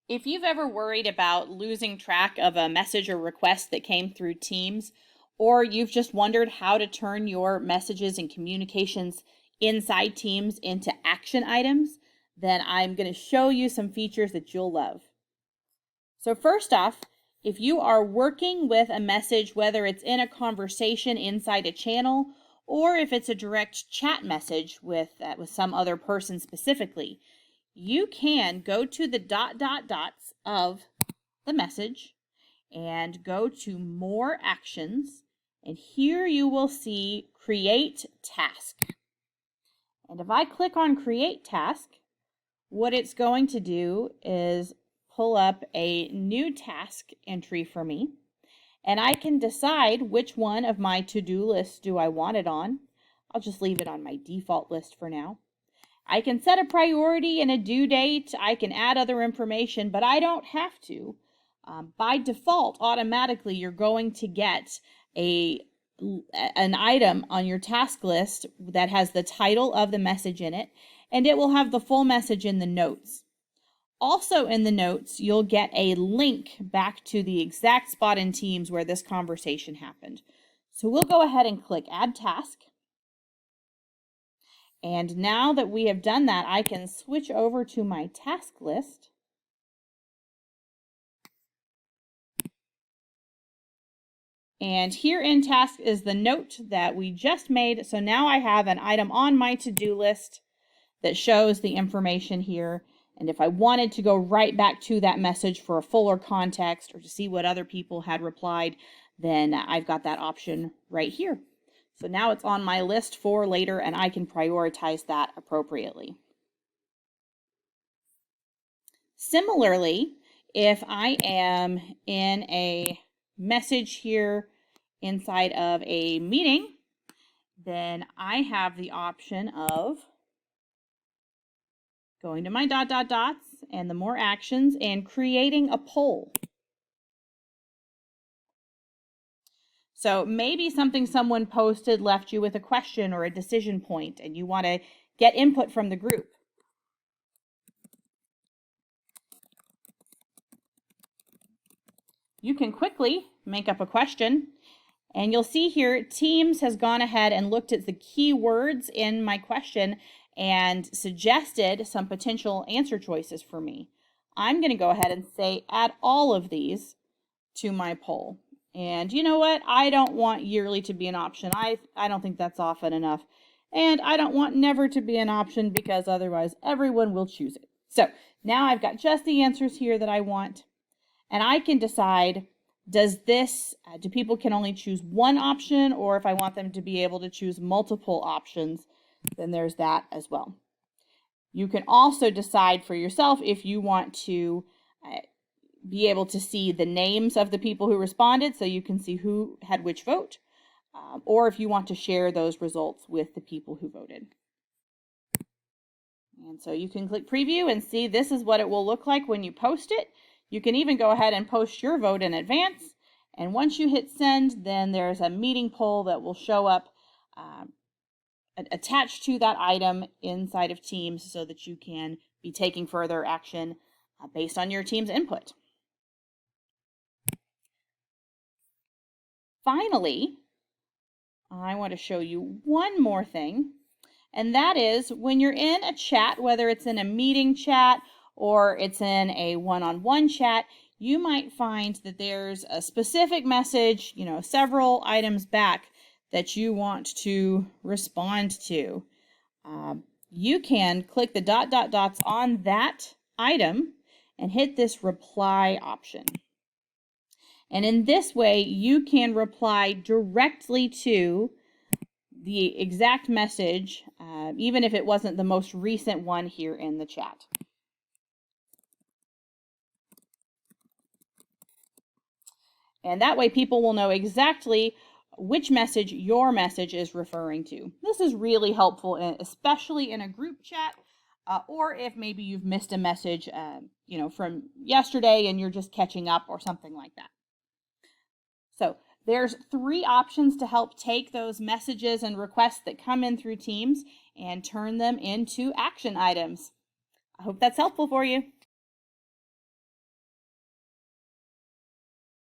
If you've ever worried about losing track of a message or request that came through Teams, or you've just wondered how to turn your messages and communications inside Teams into action items, then I'm going to show you some features that you'll love. So first off, if you are working with a message, whether it's in a conversation inside a channel, or if it's a direct chat message with some other person specifically, you can go to the dots of the message and go to more actions, and here you will see create task. And if I click on create task, what it's going to do is pull up a new task entry for me, and I can decide which one of my to-do lists do I want it on. I'll just leave it on my default list for now. I can set a priority and a due date. I can add other information, but I don't have to. By default, automatically, you're going to get an item on your task list that has the title of the message in it, and it will have the full message in the notes. Also in the notes, you'll get a link back to the exact spot in Teams where this conversation happened. So we'll go ahead and click Add Task. And now that we have done that, I can switch over to my task list. And here in task is the note that we just made. So now I have an item on my to-do list that shows the information here. And if I wanted to go right back to that message for a fuller context or to see what other people had replied, then I've got that option right here. So now it's on my list for later, and I can prioritize that appropriately. Similarly, if I am in a message here inside of a meeting, then I have the option of going to my dots and the more actions and creating a poll. So maybe something someone posted left you with a question or a decision point, and you want to get input from the group. You can quickly make up a question, and you'll see here Teams has gone ahead and looked at the keywords in my question and suggested some potential answer choices for me. I'm going to go ahead and say add all of these to my poll. And you know what? I don't want yearly to be an option. I don't think that's often enough. And I don't want never to be an option because otherwise everyone will choose it. So now I've got just the answers here that I want. And I can decide, do people can only choose one option, or if I want them to be able to choose multiple options, then there's that as well. You can also decide for yourself if you want to be able to see the names of the people who responded so you can see who had which vote, or if you want to share those results with the people who voted. And so you can click preview and see this is what it will look like when you post it. You can even go ahead and post your vote in advance. And once you hit send, then there's a meeting poll that will show up attached to that item inside of Teams so that you can be taking further action based on your team's input. Finally, I want to show you one more thing, and that is when you're in a chat, whether it's in a meeting chat or it's in a one-on-one chat, you might find that there's a specific message, several items back that you want to respond to. You can click the dots on that item and hit this reply option. And in this way, you can reply directly to the exact message, even if it wasn't the most recent one here in the chat. And that way people will know exactly which message your message is referring to. This is really helpful, especially in a group chat, or if maybe you've missed a message, from yesterday and you're just catching up or something like that. So there's 3 options to help take those messages and requests that come in through Teams and turn them into action items. I hope that's helpful for you.